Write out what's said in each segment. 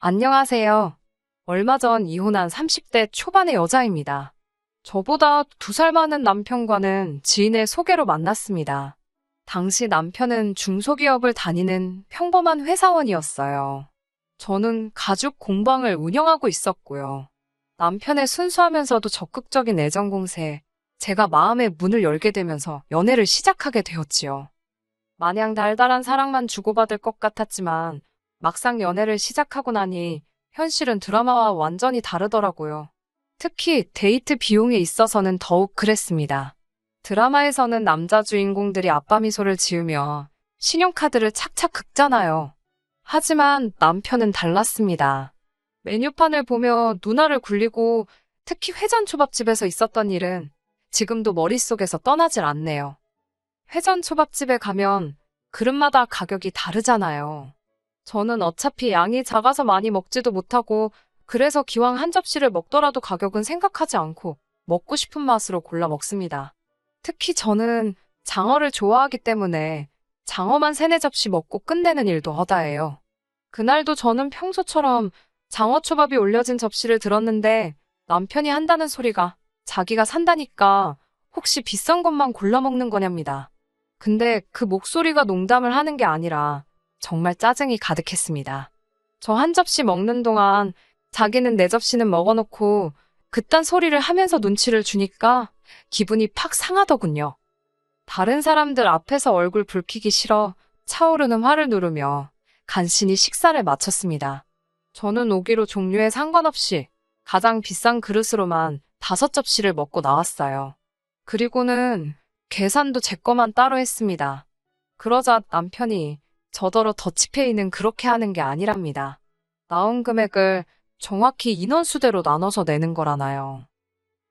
안녕하세요. 얼마 전 이혼한 30대 초반의 여자입니다. 저보다 2살 많은 남편과는 지인의 소개로 만났습니다. 당시 남편은 중소기업을 다니는 평범한 회사원이었어요. 저는 가죽 공방을 운영하고 있었고요. 남편의 순수하면서도 적극적인 애정 공세에 제가 마음의 문을 열게 되면서 연애를 시작하게 되었지요. 마냥 달달한 사랑만 주고받을 것 같았지만 막상 연애를 시작하고 나니 현실은 드라마와 완전히 다르더라고요. 특히 데이트 비용에 있어서는 더욱 그랬습니다. 드라마에서는 남자 주인공들이 아빠 미소를 지으며 신용카드를 착착 긁잖아요. 하지만 남편은 달랐습니다. 메뉴판을 보며 눈알을 굴리고 특히 회전초밥집에서 있었던 일은 지금도 머릿속에서 떠나질 않네요. 회전초밥집에 가면 그릇마다 가격이 다르잖아요. 저는 어차피 양이 작아서 많이 먹지도 못하고 그래서 기왕 한 접시를 먹더라도 가격은 생각하지 않고 먹고 싶은 맛으로 골라 먹습니다. 특히 저는 장어를 좋아하기 때문에 장어만 3-4접시 먹고 끝내는 일도 허다해요. 그날도 저는 평소처럼 장어초밥이 올려진 접시를 들었는데 남편이 한다는 소리가 자기가 산다니까 혹시 비싼 것만 골라 먹는 거냐입니다. 근데 그 목소리가 농담을 하는 게 아니라 정말 짜증이 가득했습니다. 저 한 접시 먹는 동안 자기는 4접시는 먹어놓고 그딴 소리를 하면서 눈치를 주니까 기분이 팍 상하더군요. 다른 사람들 앞에서 얼굴 붉히기 싫어 차오르는 화를 누르며 간신히 식사를 마쳤습니다. 저는 오기로 종류에 상관없이 가장 비싼 그릇으로만 5접시를 먹고 나왔어요. 그리고는 계산도 제 거만 따로 했습니다. 그러자 남편이 저더러 더치페이는 그렇게 하는 게 아니랍니다. 나온 금액을 정확히 인원수대로 나눠서 내는 거라나요.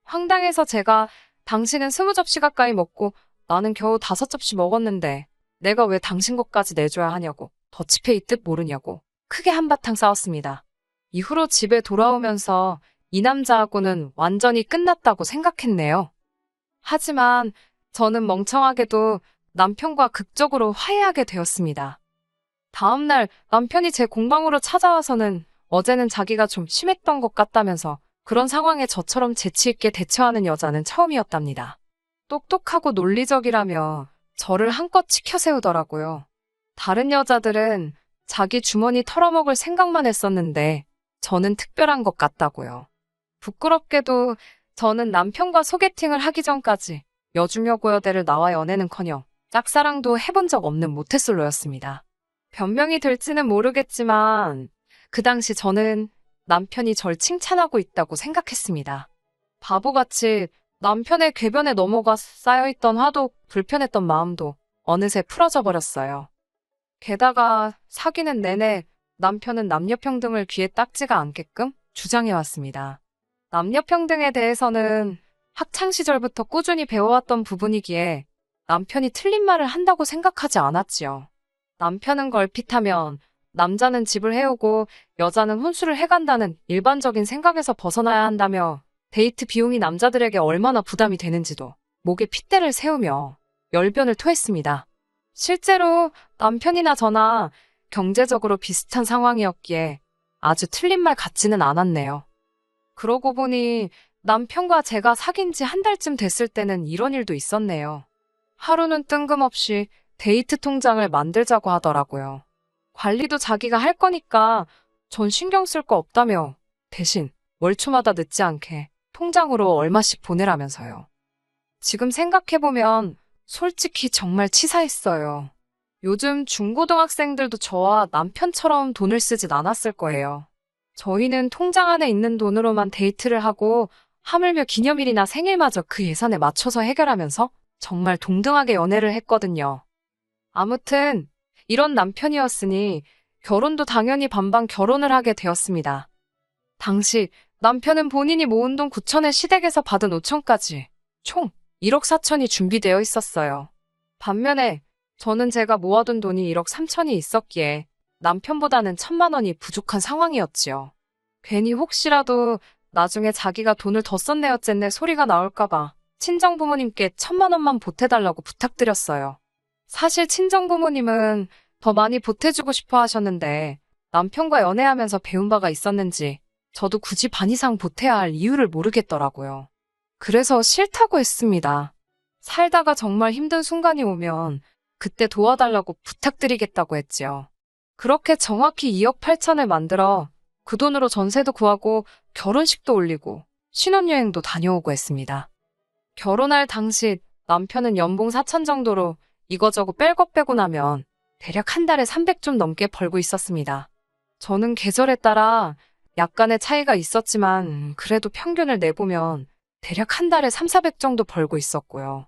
황당해서 제가 당신은 20접시 가까이 먹고 나는 겨우 5접시 먹었는데 내가 왜 당신 것까지 내줘야 하냐고 더치페이 뜻 모르냐고 크게 한바탕 싸웠습니다. 이후로 집에 돌아오면서 이 남자하고는 완전히 끝났다고 생각했네요. 하지만 저는 멍청하게도 남편과 극적으로 화해하게 되었습니다. 다음날 남편이 제 공방으로 찾아와서는 어제는 자기가 좀 심했던 것 같다면서 그런 상황에 저처럼 재치있게 대처하는 여자는 처음이었답니다. 똑똑하고 논리적이라며 저를 한껏 치켜세우더라고요. 다른 여자들은 자기 주머니 털어먹을 생각만 했었는데 저는 특별한 것 같다고요. 부끄럽게도 저는 남편과 소개팅을 하기 전까지 여중여 고여대를 나와 연애는커녕 짝사랑도 해본 적 없는 모태솔로였습니다. 변명이 될지는 모르겠지만 그 당시 저는 남편이 절 칭찬하고 있다고 생각했습니다. 바보같이 남편의 궤변에 넘어가 쌓여있던 화도 불편했던 마음도 어느새 풀어져 버렸어요. 게다가 사귀는 내내 남편은 남녀평등을 귀에 딱지가 않게끔 주장해왔습니다. 남녀평등에 대해서는 학창시절부터 꾸준히 배워왔던 부분이기에 남편이 틀린 말을 한다고 생각하지 않았지요. 남편은 걸핏하면 남자는 집을 해오고 여자는 혼수를 해간다는 일반적인 생각에서 벗어나야 한다며 데이트 비용이 남자들에게 얼마나 부담이 되는지도 목에 핏대를 세우며 열변을 토했습니다. 실제로 남편이나 저나 경제적으로 비슷한 상황이었기에 아주 틀린 말 같지는 않았네요. 그러고 보니 남편과 제가 사귄 지 1달쯤 됐을 때는 이런 일도 있었네요. 하루는 뜬금없이 데이트 통장을 만들자고 하더라고요. 관리도 자기가 할 거니까 전 신경 쓸 거 없다며 대신 월초마다 늦지 않게 통장으로 얼마씩 보내라면서요. 지금 생각해보면 솔직히 정말 치사했어요. 요즘 중고등학생들도 저와 남편처럼 돈을 쓰진 않았을 거예요. 저희는 통장 안에 있는 돈으로만 데이트를 하고 하물며 기념일이나 생일마저 그 예산에 맞춰서 해결하면서 정말 동등하게 연애를 했거든요. 아무튼 이런 남편이었으니 결혼도 당연히 반반 결혼을 하게 되었습니다. 당시 남편은 본인이 모은 돈 9천에 시댁에서 받은 5천까지 총 1억 4천이 준비되어 있었어요. 반면에 저는 제가 모아둔 돈이 1억 3천이 있었기에 남편보다는 1,000만 원이 부족한 상황이었지요. 괜히 혹시라도 나중에 자기가 돈을 더 썼네 어쨌네 소리가 나올까봐 친정부모님께 1,000만 원만 보태달라고 부탁드렸어요. 사실 친정부모님은 더 많이 보태주고 싶어 하셨는데 남편과 연애하면서 배운 바가 있었는지 저도 굳이 반 이상 보태야 할 이유를 모르겠더라고요. 그래서 싫다고 했습니다. 살다가 정말 힘든 순간이 오면 그때 도와달라고 부탁드리겠다고 했지요. 그렇게 정확히 2억 8천을 만들어 그 돈으로 전세도 구하고 결혼식도 올리고 신혼여행도 다녀오고 했습니다. 결혼할 당시 남편은 연봉 4천 정도로 이거저거 뺄 것 빼고 나면 대략 한 달에 300 좀 넘게 벌고 있었습니다. 저는 계절에 따라 약간의 차이가 있었지만 그래도 평균을 내보면 대략 한 달에 3, 400 정도 벌고 있었고요.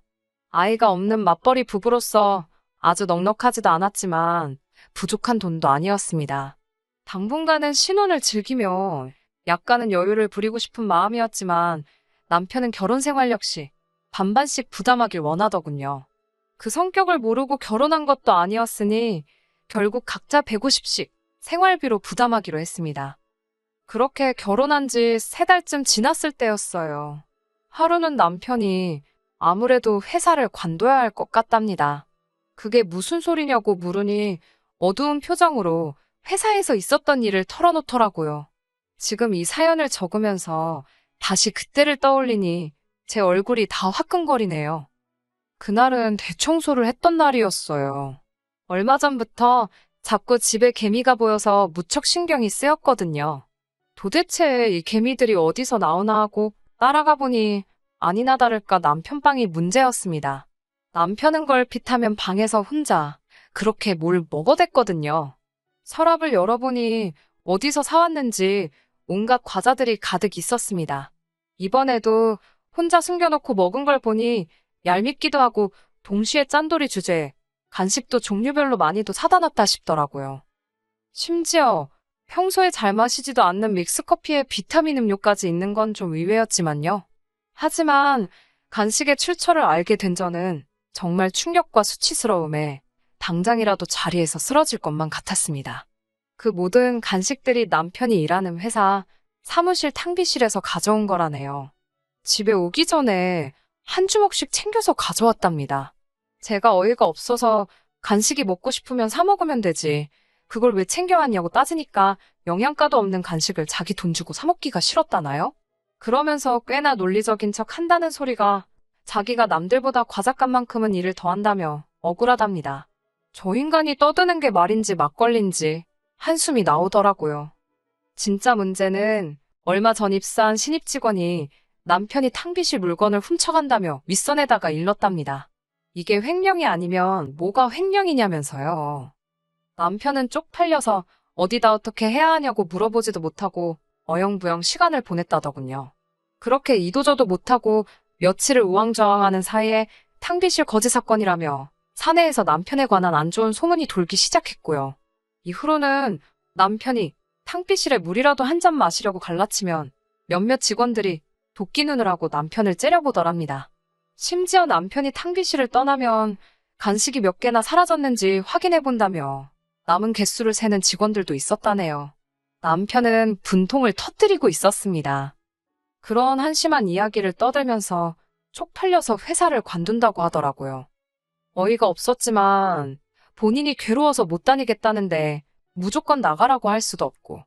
아이가 없는 맞벌이 부부로서 아주 넉넉하지도 않았지만 부족한 돈도 아니었습니다. 당분간은 신혼을 즐기며 약간은 여유를 부리고 싶은 마음이었지만 남편은 결혼 생활 역시 반반씩 부담하길 원하더군요. 그 성격을 모르고 결혼한 것도 아니었으니 결국 각자 150씩 생활비로 부담하기로 했습니다. 그렇게 결혼한 지 3달쯤 지났을 때였어요. 하루는 남편이 아무래도 회사를 관둬야 할 것 같답니다. 그게 무슨 소리냐고 물으니 어두운 표정으로 회사에서 있었던 일을 털어놓더라고요. 지금 이 사연을 적으면서 다시 그때를 떠올리니 제 얼굴이 다 화끈거리네요. 그날은 대청소를 했던 날이었어요. 얼마 전부터 자꾸 집에 개미가 보여서 무척 신경이 쓰였거든요. 도대체 이 개미들이 어디서 나오나 하고 따라가 보니 아니나 다를까 남편 방이 문제였습니다. 남편은 걸핏하면 방에서 혼자 그렇게 뭘 먹어댔거든요. 서랍을 열어보니 어디서 사왔는지 온갖 과자들이 가득 있었습니다. 이번에도 혼자 숨겨놓고 먹은 걸 보니 얄밉기도 하고 동시에 짠돌이 주제에 간식도 종류별로 많이도 사다 놨다 싶더라고요. 심지어 평소에 잘 마시지도 않는 믹스커피에 비타민 음료까지 있는 건 좀 의외였지만요. 하지만 간식의 출처를 알게 된 저는 정말 충격과 수치스러움에 당장이라도 자리에서 쓰러질 것만 같았습니다. 그 모든 간식들이 남편이 일하는 회사 사무실 탕비실에서 가져온 거라네요. 집에 오기 전에 한 주먹씩 챙겨서 가져왔답니다. 제가 어이가 없어서 간식이 먹고 싶으면 사 먹으면 되지. 그걸 왜 챙겨왔냐고 따지니까 영양가도 없는 간식을 자기 돈 주고 사 먹기가 싫었다나요? 그러면서 꽤나 논리적인 척 한다는 소리가 자기가 남들보다 과작간만큼은 일을 더 한다며 억울하답니다. 저 인간이 떠드는 게 말인지 막걸리인지 한숨이 나오더라고요. 진짜 문제는 얼마 전 입사한 신입 직원이 남편이 탕비실 물건을 훔쳐간다며 윗선에다가 일렀답니다. 이게 횡령이 아니면 뭐가 횡령이냐면서요. 남편은 쪽팔려서 어디다 어떻게 해야 하냐고 물어보지도 못하고 어영부영 시간을 보냈다더군요. 그렇게 이도저도 못하고 며칠을 우왕좌왕하는 사이에 탕비실 거지 사건이라며 사내에서 남편에 관한 안 좋은 소문이 돌기 시작했고요. 이후로는 남편이 탕비실에 물이라도 한 잔 마시려고 갈라치면 몇몇 직원들이 도끼 눈을 하고 남편을 째려보더랍니다. 심지어 남편이 탕비실을 떠나면 간식이 몇 개나 사라졌는지 확인해본다며 남은 개수를 세는 직원들도 있었다네요. 남편은 분통을 터뜨리고 있었습니다. 그런 한심한 이야기를 떠들면서 쪽팔려서 회사를 관둔다고 하더라고요. 어이가 없었지만 본인이 괴로워서 못 다니겠다는데 무조건 나가라고 할 수도 없고.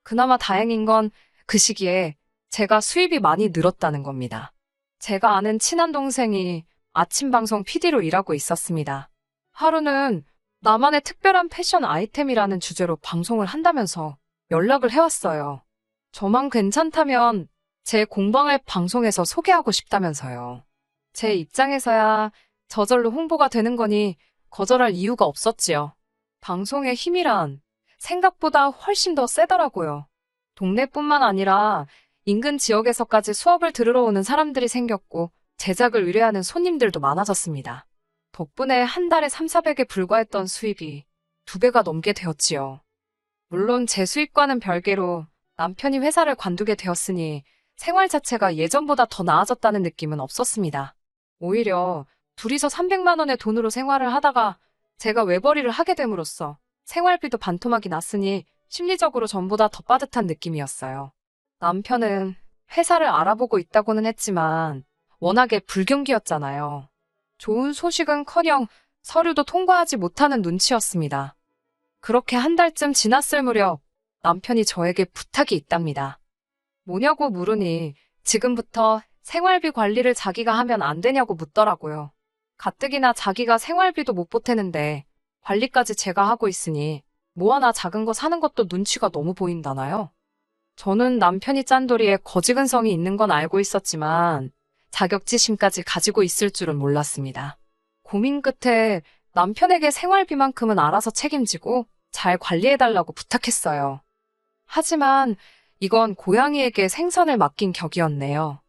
그나마 다행인 건 그 시기에 제가 수입이 많이 늘었다는 겁니다. 제가 아는 친한 동생이 아침 방송 PD로 일하고 있었습니다. 하루는 나만의 특별한 패션 아이템이라는 주제로 방송을 한다면서 연락을 해왔어요. 저만 괜찮다면 제 공방을 방송에서 소개하고 싶다면서요. 제 입장에서야 저절로 홍보가 되는 거니 거절할 이유가 없었지요. 방송의 힘이란 생각보다 훨씬 더 세더라고요. 동네뿐만 아니라 인근 지역에서까지 수업을 들으러 오는 사람들이 생겼고 제작을 의뢰하는 손님들도 많아졌습니다. 덕분에 한 달에 3, 400에 불과했던 수입이 2배가 넘게 되었지요. 물론 제 수입과는 별개로 남편이 회사를 관두게 되었으니 생활 자체가 예전보다 더 나아졌다는 느낌은 없었습니다. 오히려 둘이서 300만 원의 돈으로 생활을 하다가 제가 외벌이를 하게 됨으로써 생활비도 반토막이 났으니 심리적으로 전보다 더 빠듯한 느낌이었어요. 남편은 회사를 알아보고 있다고는 했지만 워낙에 불경기였잖아요. 좋은 소식은커녕 서류도 통과하지 못하는 눈치였습니다. 그렇게 한 달쯤 지났을 무렵 남편이 저에게 부탁이 있답니다. 뭐냐고 물으니 지금부터 생활비 관리를 자기가 하면 안 되냐고 묻더라고요. 가뜩이나 자기가 생활비도 못 보태는데 관리까지 제가 하고 있으니 뭐 하나 작은 거 사는 것도 눈치가 너무 보인다나요? 저는 남편이 짠돌이에 거지근성이 있는 건 알고 있었지만 자격지심까지 가지고 있을 줄은 몰랐습니다. 고민 끝에 남편에게 생활비만큼은 알아서 책임지고 잘 관리해달라고 부탁했어요. 하지만 이건 고양이에게 생선을 맡긴 격이었네요.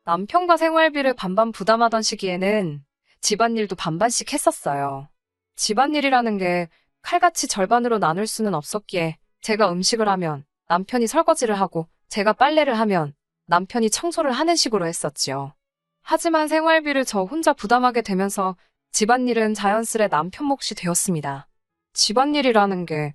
남편과 생활비를 반반 부담하던 시기에는 집안일도 반반씩 했었어요. 집안일이라는 게 칼같이 절반으로 나눌 수는 없었기에 제가 음식을 하면 남편이 설거지를 하고 제가 빨래를 하면 남편이 청소를 하는 식으로 했었지요. 하지만 생활비를 저 혼자 부담하게 되면서 집안일은 자연스레 남편 몫이 되었습니다. 집안일이라는 게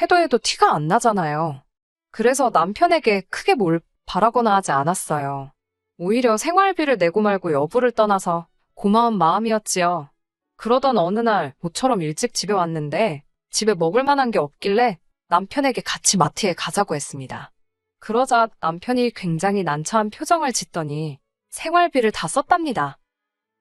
해도 해도 티가 안 나잖아요. 그래서 남편에게 크게 뭘 바라거나 하지 않았어요. 오히려 생활비를 내고 말고 여부를 떠나서 고마운 마음이었지요. 그러던 어느 날 모처럼 일찍 집에 왔는데 집에 먹을 만한 게 없길래 남편에게 같이 마트에 가자고 했습니다. 그러자 남편이 굉장히 난처한 표정을 짓더니 생활비를 다 썼답니다.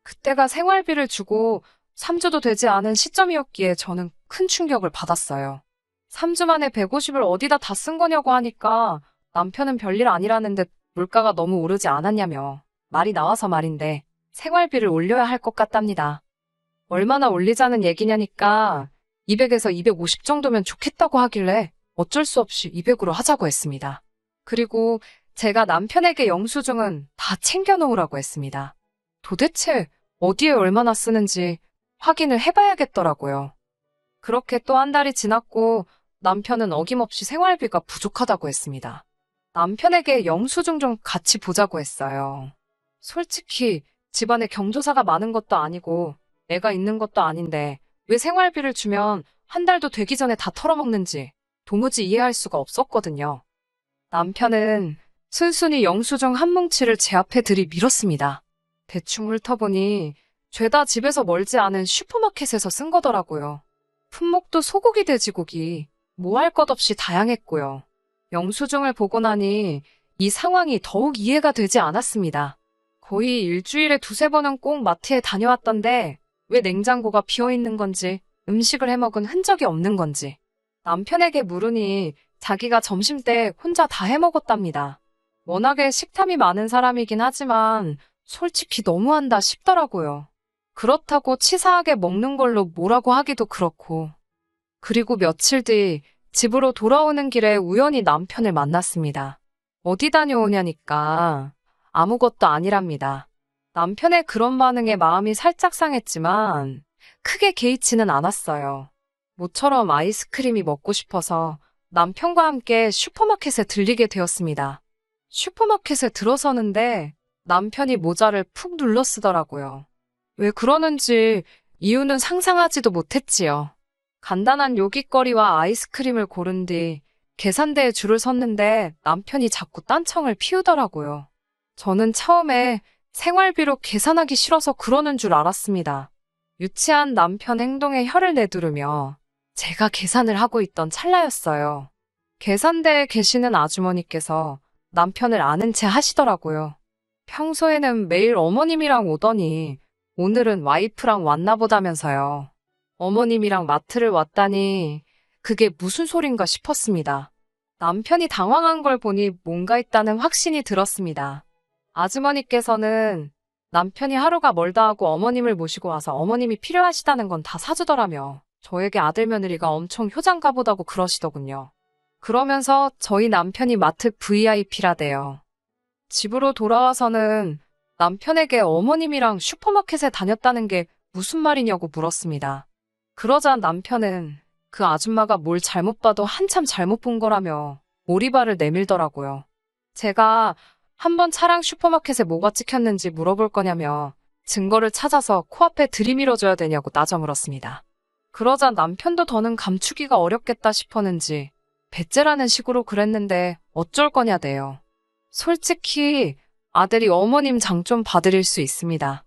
그때가 생활비를 주고 3주도 되지 않은 시점이었기에 저는 큰 충격을 받았어요. 3주 만에 150을 어디다 다 쓴 거냐고 하니까 남편은 별일 아니라는 듯 물가가 너무 오르지 않았냐며 말이 나와서 말인데 생활비를 올려야 할 것 같답니다. 얼마나 올리자는 얘기냐니까 200에서 250 정도면 좋겠다고 하길래 어쩔 수 없이 200으로 하자고 했습니다. 그리고 제가 남편에게 영수증은 다 챙겨놓으라고 했습니다. 도대체 어디에 얼마나 쓰는지 확인을 해봐야겠더라고요. 그렇게 또 한 달이 지났고 남편은 어김없이 생활비가 부족하다고 했습니다. 남편에게 영수증 좀 같이 보자고 했어요. 솔직히 집안에 경조사가 많은 것도 아니고 애가 있는 것도 아닌데 왜 생활비를 주면 한 달도 되기 전에 다 털어먹는지 도무지 이해할 수가 없었거든요. 남편은 순순히 영수증 한 뭉치를 제 앞에 들이밀었습니다. 대충 훑어보니 죄다 집에서 멀지 않은 슈퍼마켓에서 쓴 거더라고요. 품목도 소고기, 돼지고기, 뭐 할 것 없이 다양했고요. 영수증을 보고 나니 이 상황이 더욱 이해가 되지 않았습니다. 거의 일주일에 두세 번은 꼭 마트에 다녀왔던데 왜 냉장고가 비어있는 건지 음식을 해먹은 흔적이 없는 건지 남편에게 물으니 자기가 점심때 혼자 다 해먹었답니다. 워낙에 식탐이 많은 사람이긴 하지만 솔직히 너무한다 싶더라고요. 그렇다고 치사하게 먹는 걸로 뭐라고 하기도 그렇고. 그리고 며칠 뒤 집으로 돌아오는 길에 우연히 남편을 만났습니다. 어디 다녀오냐니까 아무것도 아니랍니다. 남편의 그런 반응에 마음이 살짝 상했지만 크게 개의치는 않았어요. 모처럼 아이스크림이 먹고 싶어서 남편과 함께 슈퍼마켓에 들리게 되었습니다. 슈퍼마켓에 들어서는데 남편이 모자를 푹 눌러 쓰더라고요. 왜 그러는지 이유는 상상하지도 못했지요. 간단한 요깃거리와 아이스크림을 고른 뒤 계산대에 줄을 섰는데 남편이 자꾸 딴청을 피우더라고요. 저는 처음에 생활비로 계산하기 싫어서 그러는 줄 알았습니다. 유치한 남편 행동에 혀를 내두르며 제가 계산을 하고 있던 찰나였어요. 계산대에 계시는 아주머니께서 남편을 아는 채 하시더라고요. 평소에는 매일 어머님이랑 오더니 오늘은 와이프랑 왔나 보다면서요. 어머님이랑 마트를 왔다니 그게 무슨 소린가 싶었습니다. 남편이 당황한 걸 보니 뭔가 있다는 확신이 들었습니다. 아주머니께서는 남편이 하루가 멀다 하고 어머님을 모시고 와서 어머님이 필요하시다는 건 다 사주더라며 저에게 아들 며느리가 엄청 효자인가 보다고 그러시더군요. 그러면서 저희 남편이 마트 VIP라대요. 집으로 돌아와서는 남편에게 어머님이랑 슈퍼마켓에 다녔다는 게 무슨 말이냐고 물었습니다. 그러자 남편은 그 아줌마가 뭘 잘못 봐도 한참 잘못 본 거라며 오리발을 내밀더라고요. 제가 한번 차량 슈퍼마켓에 뭐가 찍혔는지 물어볼 거냐며 증거를 찾아서 코앞에 들이밀어줘야 되냐고 따져 물었습니다. 그러자 남편도 더는 감추기가 어렵겠다 싶었는지 배째라는 식으로 그랬는데 어쩔 거냐대요. 솔직히 아들이 어머님 장 좀 봐드릴 수 있습니다.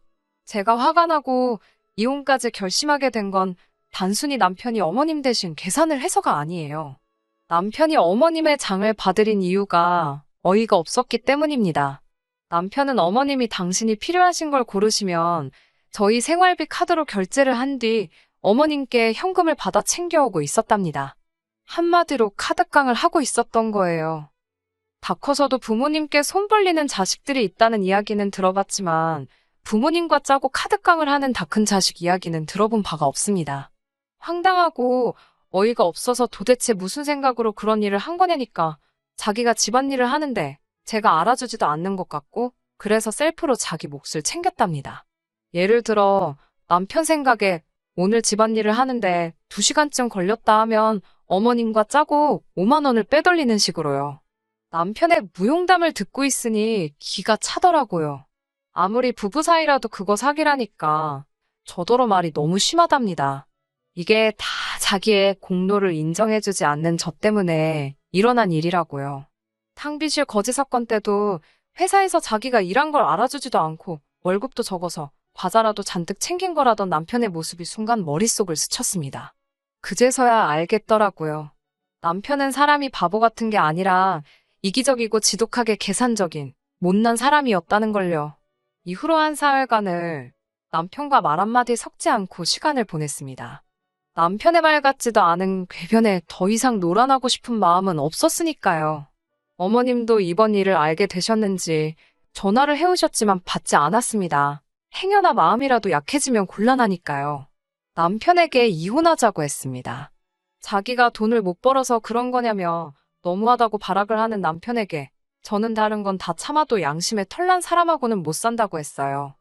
제가 화가 나고 이혼까지 결심하게 된 건 단순히 남편이 어머님 대신 계산을 해서가 아니에요. 남편이 어머님의 장을 봐드린 이유가 어이가 없었기 때문입니다. 남편은 어머님이 당신이 필요하신 걸 고르시면 저희 생활비 카드로 결제를 한 뒤 어머님께 현금을 받아 챙겨오고 있었답니다. 한마디로 카드깡을 하고 있었던 거예요. 다 커서도 부모님께 손 벌리는 자식들이 있다는 이야기는 들어봤지만 부모님과 짜고 카드깡을 하는 다 큰 자식 이야기는 들어본 바가 없습니다. 황당하고 어이가 없어서 도대체 무슨 생각으로 그런 일을 한 거냐니까 자기가 집안일을 하는데 제가 알아주지도 않는 것 같고 그래서 셀프로 자기 몫을 챙겼답니다. 예를 들어 남편 생각에 오늘 집안일을 하는데 2시간쯤 걸렸다 하면 어머님과 짜고 5만 원을 빼돌리는 식으로요. 남편의 무용담을 듣고 있으니 기가 차더라고요. 아무리 부부 사이라도 그거 사기라니까 저더러 말이 너무 심하답니다. 이게 다 자기의 공로를 인정해주지 않는 저 때문에 일어난 일이라고요. 탕비실 거지 사건 때도 회사에서 자기가 일한 걸 알아주지도 않고 월급도 적어서 과자라도 잔뜩 챙긴 거라던 남편의 모습이 순간 머릿속을 스쳤습니다. 그제서야 알겠더라고요. 남편은 사람이 바보 같은 게 아니라 이기적이고 지독하게 계산적인 못난 사람이었다는 걸요. 이후로 한 사흘간을 남편과 말 한마디 섞지 않고 시간을 보냈습니다. 남편의 말 같지도 않은 궤변에 더 이상 노란하고 싶은 마음은 없었으니까요. 어머님도 이번 일을 알게 되셨는지 전화를 해오셨지만 받지 않았습니다. 행여나 마음이라도 약해지면 곤란하니까요. 남편에게 이혼하자고 했습니다. 자기가 돈을 못 벌어서 그런 거냐며 너무하다고 발악을 하는 남편에게 저는 다른 건 다 참아도 양심에 털난 사람하고는 못 산다고 했어요.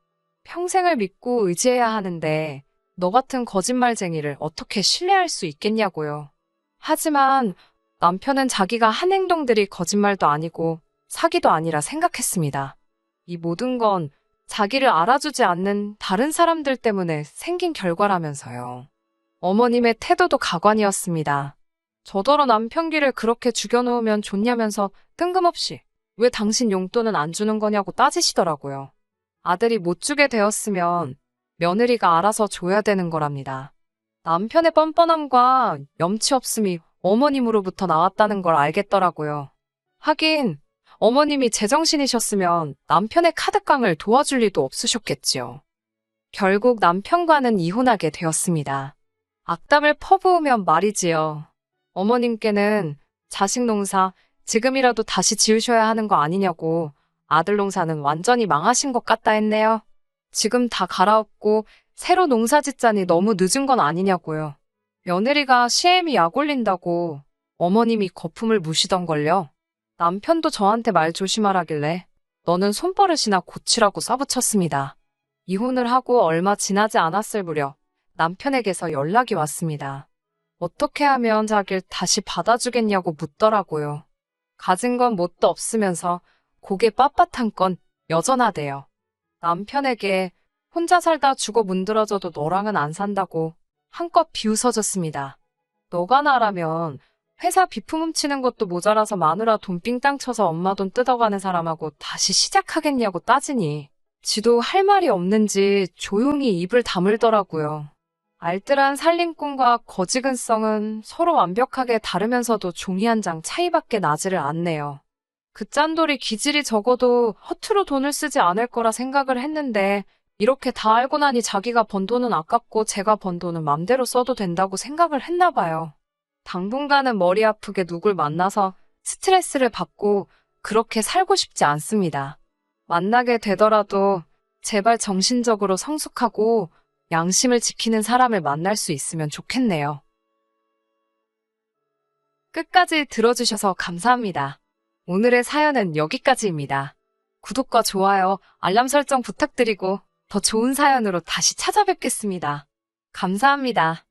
평생을 믿고 의지해야 하는데 너 같은 거짓말쟁이를 어떻게 신뢰할 수 있겠냐고요. 하지만 남편은 자기가 한 행동들이 거짓말도 아니고 사기도 아니라 생각했습니다. 이 모든 건 자기를 알아주지 않는 다른 사람들 때문에 생긴 결과라면서요. 어머님의 태도도 가관이었습니다. 저더러 남편 귀를 그렇게 죽여놓으면 좋냐면서 뜬금없이 왜 당신 용돈은 안 주는 거냐고 따지시더라고요. 아들이 못 주게 되었으면 며느리가 알아서 줘야 되는 거랍니다. 남편의 뻔뻔함과 염치 없음이 어머님으로부터 나왔다는 걸 알겠더라고요. 하긴 어머님이 제정신이셨으면 남편의 카드깡을 도와줄 리도 없으셨겠지요. 결국 남편과는 이혼하게 되었습니다. 악담을 퍼부으면 말이지요. 어머님께는 자식 농사 지금이라도 다시 지으셔야 하는 거 아니냐고 아들 농사는 완전히 망하신 것 같다 했네요. 지금 다 갈아엎고 새로 농사 짓자니 너무 늦은 건 아니냐고요. 며느리가 시애미 약 올린다고 어머님이 거품을 무시던걸요. 남편도 저한테 말 조심하라길래 너는 손버릇이나 고치라고 써붙였습니다. 이혼을 하고 얼마 지나지 않았을 무렵 남편에게서 연락이 왔습니다. 어떻게 하면 자기를 다시 받아주겠냐고 묻더라고요. 가진 건 뭣도 없으면서 고개 빳빳한 건 여전하대요. 남편에게 혼자 살다 죽어 문드러져도 너랑은 안 산다고 한껏 비웃어줬습니다. 너가 나라면 회사 비품 훔치는 것도 모자라서 마누라 돈 삥땅 쳐서 엄마 돈 뜯어가는 사람하고 다시 시작하겠냐고 따지니 지도 할 말이 없는지 조용히 입을 다물더라고요. 알뜰한 살림꾼과 거지근성은 서로 완벽하게 다르면서도 종이 한 장 차이밖에 나지를 않네요. 그 짠돌이 기질이 적어도 허투루 돈을 쓰지 않을 거라 생각을 했는데 이렇게 다 알고 나니 자기가 번 돈은 아깝고 제가 번 돈은 맘대로 써도 된다고 생각을 했나 봐요. 당분간은 머리 아프게 누굴 만나서 스트레스를 받고 그렇게 살고 싶지 않습니다. 만나게 되더라도 제발 정신적으로 성숙하고 양심을 지키는 사람을 만날 수 있으면 좋겠네요. 끝까지 들어주셔서 감사합니다. 오늘의 사연은 여기까지입니다. 구독과 좋아요, 알람 설정 부탁드리고 더 좋은 사연으로 다시 찾아뵙겠습니다. 감사합니다.